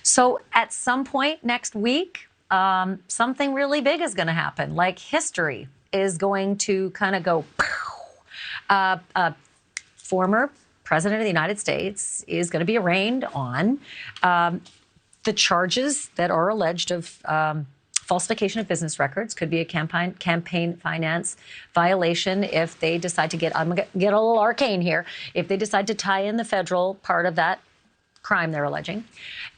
So at some point next week, something really big is going to happen. Like history is going to kind of go. Former president of the United States is going to be arraigned on the charges that are alleged of falsification of business records. Could be a campaign finance violation if they decide to I'm going to get a little arcane here, if they decide to tie in the federal part of that crime they're alleging.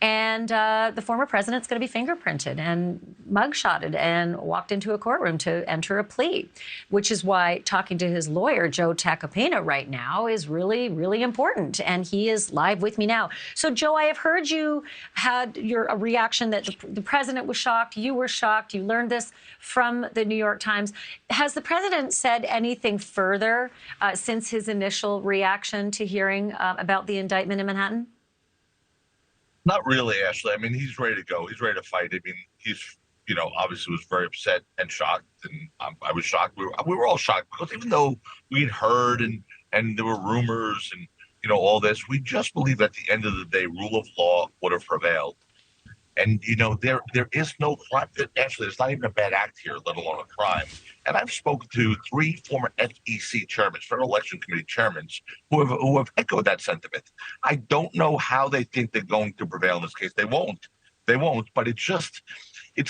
And the former president's going to be fingerprinted and mugshotted and walked into a courtroom to enter a plea, which is why talking to his lawyer, Joe Tacopina, right now is really, really important. And he is live with me now. So, Joe, I have heard you had your reaction that the president was shocked. You were shocked. You learned this from the New York Times. Has the president said anything further since his initial reaction to hearing about the indictment in Manhattan? Not really, Ashleigh. I mean, he's ready to go. He's ready to fight. I mean, he's, obviously was very upset and shocked. And I was shocked. We were all shocked because even though we'd heard and there were rumors and, all this, we just believe at the end of the day, rule of law would have prevailed. And, there is no crime. Actually, there's not even a bad act here, let alone a crime. And I've spoken to 3 former FEC chairmen, Federal Election Committee chairmen, who have echoed that sentiment. I don't know how they think they're going to prevail in this case. They won't. But it's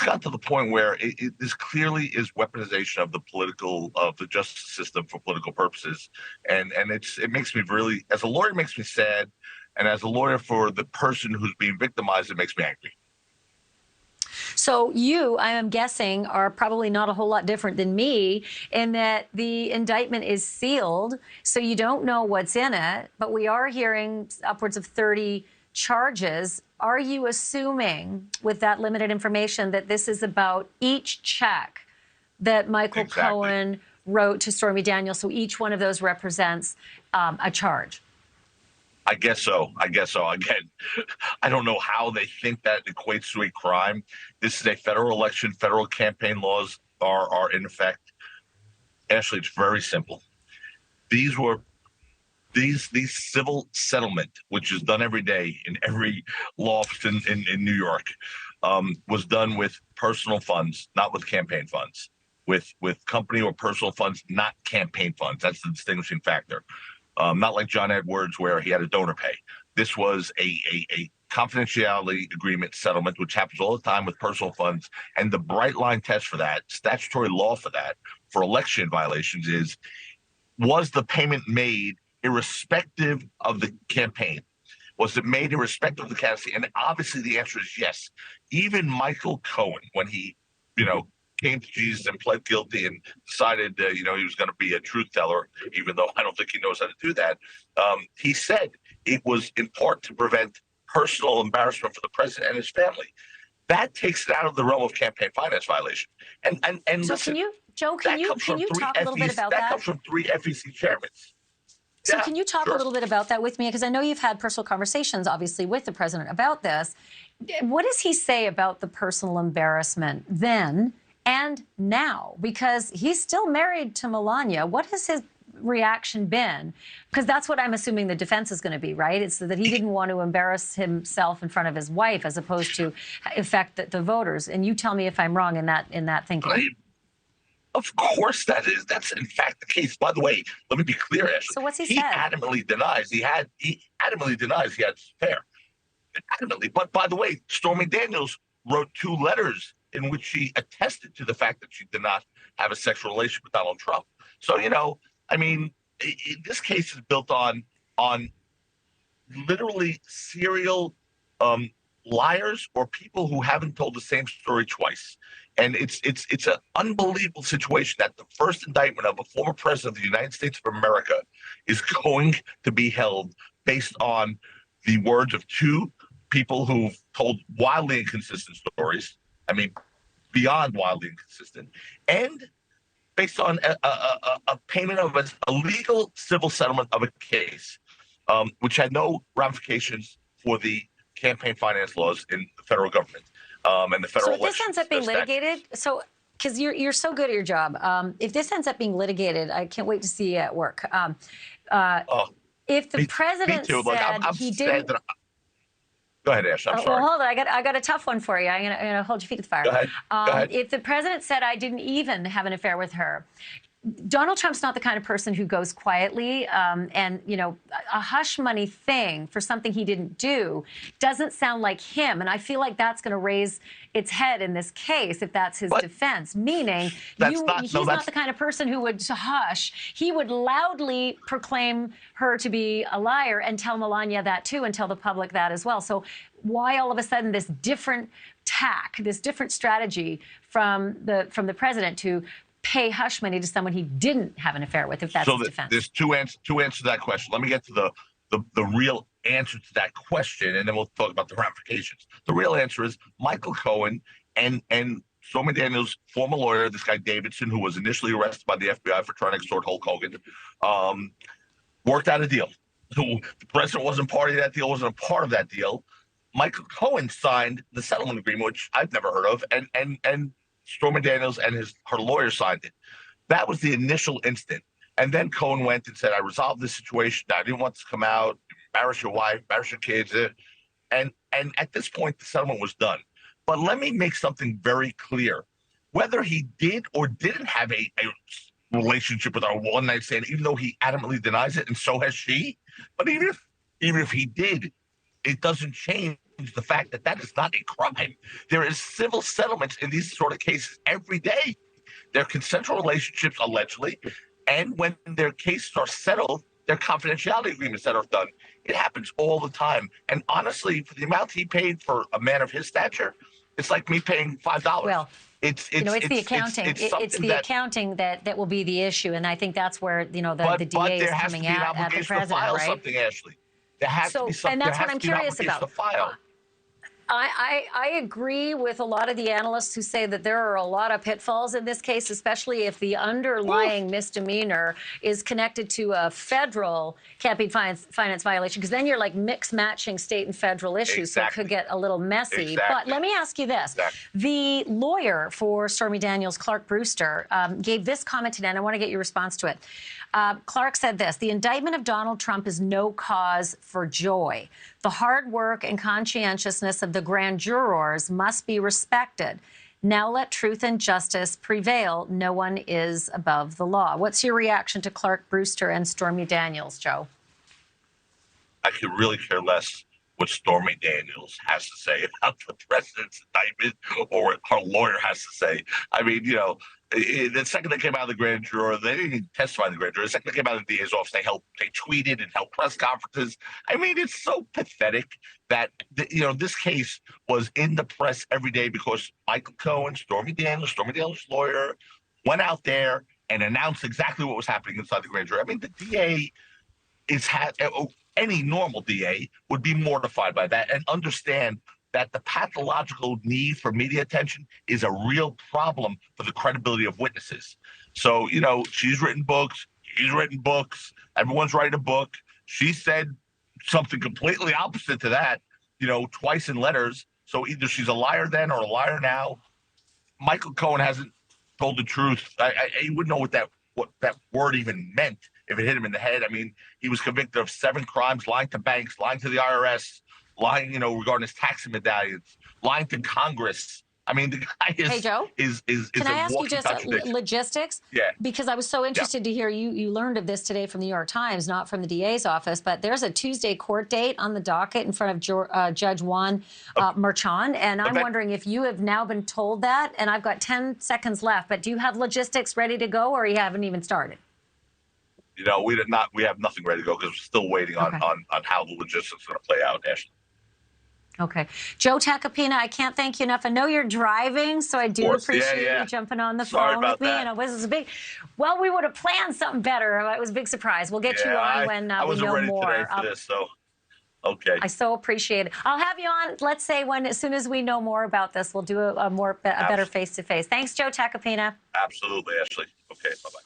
gotten to the point where this clearly is weaponization of the justice system for political purposes. And it makes me really, as a lawyer, it makes me sad. And as a lawyer for the person who's being victimized, it makes me angry. So you, I am guessing, are probably not a whole lot different than me in that the indictment is sealed, so you don't know what's in it, but we are hearing upwards of 30 charges. Are you assuming, with that limited information, that this is about each check that Michael Cohen wrote to Stormy Daniels, so each one of those represents a charge? I guess so. Again, I don't know how they think that equates to a crime. This is a federal election. Federal campaign laws are in effect. Actually, it's very simple. These civil settlement, which is done every day in every law office in New York, was done with personal funds, not with campaign funds. With company or personal funds, not campaign funds. That's the distinguishing factor. Not like John Edwards, where he had a donor pay. This was a confidentiality agreement settlement, which happens all the time with personal funds. And the bright line test for that, statutory law for that, for election violations is, was the payment made irrespective of the campaign? Was it made irrespective of the candidacy? And obviously the answer is yes. Even Michael Cohen, when he, came to Jesus and pled guilty and decided, he was going to be a truth teller, even though I don't think he knows how to do that. He said it was in part to prevent personal embarrassment for the president and his family. That takes it out of the realm of campaign finance violation. And so listen, can you talk a little bit about that? That comes from 3 FEC chairmen. So can you talk a little bit about that with me? Because I know you've had personal conversations, obviously, with the president about this. What does he say about the personal embarrassment then and now? Because he's still married to Melania. What has his reaction been? Because that's what I'm assuming the defense is going to be, right? It's that he didn't want to embarrass himself in front of his wife as opposed to affect the voters. And you tell me if I'm wrong in that thinking. Of course that's in fact the case. By the way, let me be clear, Ashleigh. So what's he said? He adamantly denies he had this affair. Adamantly. But by the way, Stormy Daniels wrote 2 letters in which she attested to the fact that she did not have a sexual relation with Donald Trump. So, this case is built on literally serial liars or people who haven't told the same story twice. And it's an unbelievable situation that the first indictment of a former president of the United States of America is going to be held based on the words of 2 people who've told wildly inconsistent stories. I mean, beyond wildly inconsistent, and based on a payment of a legal civil settlement of a case, which had no ramifications for the campaign finance laws in the federal government and the federal election. So if this ends up being litigated, because you're so good at your job, if this ends up being litigated, I can't wait to see you at work. If the president said he didn't... Go ahead, Ash. I'm sorry. Well, hold on. I got a tough one for you. I'm gonna hold your feet to the fire. Go ahead. Go ahead. If the president said I didn't even have an affair with her, Donald Trump's not the kind of person who goes quietly, and a hush money thing for something he didn't do doesn't sound like him. And I feel like that's going to raise its head in this case if that's his defense. Meaning, he's not the kind of person who would hush. He would loudly proclaim her to be a liar and tell Melania that too, and tell the public that as well. So why all of a sudden this different tack, this different strategy from the president to pay hush money to someone he didn't have an affair with, if that's his defense? There's two answers to that question. Let me get to the real answer to that question, and then we'll talk about the ramifications. The real answer is Michael Cohen and Stormy Daniels' former lawyer, this guy Davidson, who was initially arrested by the FBI for trying to extort Hulk Hogan, worked out a deal. The president wasn't part of that deal, wasn't a part of that deal. Michael Cohen signed the settlement agreement, which I've never heard of, and Stormy Daniels and her lawyer signed it. That was the initial instant. And then Cohen went and said, I resolved this situation. I didn't want this to come out. Embarrass your wife, embarrass your kids. And at this point, the settlement was done. But let me make something very clear. Whether he did or didn't have a relationship with our one-night stand, even though he adamantly denies it, and so has she, but even if he did, it doesn't change the fact that that is not a crime. There is civil settlements in these sort of cases every day. They're consensual relationships, allegedly, and when their cases are settled, they're confidentiality agreements that are done. It happens all the time. And honestly, for the amount he paid for a man of his stature, it's like me paying $5. Well, it's the accounting. It's the accounting that will be the issue, and I think that's where the DA is coming at the president, right? Something, Ashleigh. There has to be something. And that's what I'm curious about. To file. I agree with a lot of the analysts who say that there are a lot of pitfalls in this case, especially if the underlying misdemeanor is connected to a federal campaign finance violation, because then you're like matching state and federal issues, so it could get a little messy. But let me ask you this. The lawyer for Stormy Daniels, Clark Brewster, gave this comment today, and I want to get your response to it. Clark said this: the indictment of Donald Trump is no cause for joy. The hard work and conscientiousness of the grand jurors must be respected. Now let truth and justice prevail. No one is above the law. What's your reaction to Clark Brewster and Stormy Daniels, Joe? I could really care less what Stormy Daniels has to say about the president's indictment or what her lawyer has to say. I mean, the second they came out of the grand juror, they didn't even testify in the grand juror. The second they came out of the DA's office, they tweeted and held press conferences. I mean, it's so pathetic that this case was in the press every day because Michael Cohen, Stormy Daniels' lawyer, went out there and announced exactly what was happening inside the grand jury. I mean, the DA any normal DA would be mortified by that and understand that the pathological need for media attention is a real problem for the credibility of witnesses. So, she's written books, he's written books, everyone's writing a book. She said something completely opposite to that, twice in letters. So either she's a liar then or a liar now. Michael Cohen hasn't told the truth. He wouldn't know what that word even meant if it hit him in the head. I mean, he was convicted of 7 crimes: lying to banks, lying to the IRS, lying, regarding his taxi medallions, lying to Congress. I mean, the guy is. Hey, Joe. Is Can I ask you just logistics? Yeah. Because I was so interested to hear you learned of this today from the New York Times, not from the DA's office. But there's a Tuesday court date on the docket in front of Judge Juan Merchan, and I'm wondering if you have now been told that. And I've got 10 seconds left. But do you have logistics ready to go, or you haven't even started? We have nothing ready to go because we're still waiting on how the logistics are going to play out, Ashleigh. Okay. Joe Tacopina, I can't thank you enough. I know you're driving, so I do appreciate you jumping on the phone with me. That. This is a big, we would have planned something better. It was a big surprise. We'll get you on when we know more. I wasn't ready today for this, so okay. I so appreciate it. I'll have you on, let's say, as soon as we know more about this, we'll do a better face-to-face. Thanks, Joe Tacopina. Absolutely, Ashleigh. Okay, bye-bye.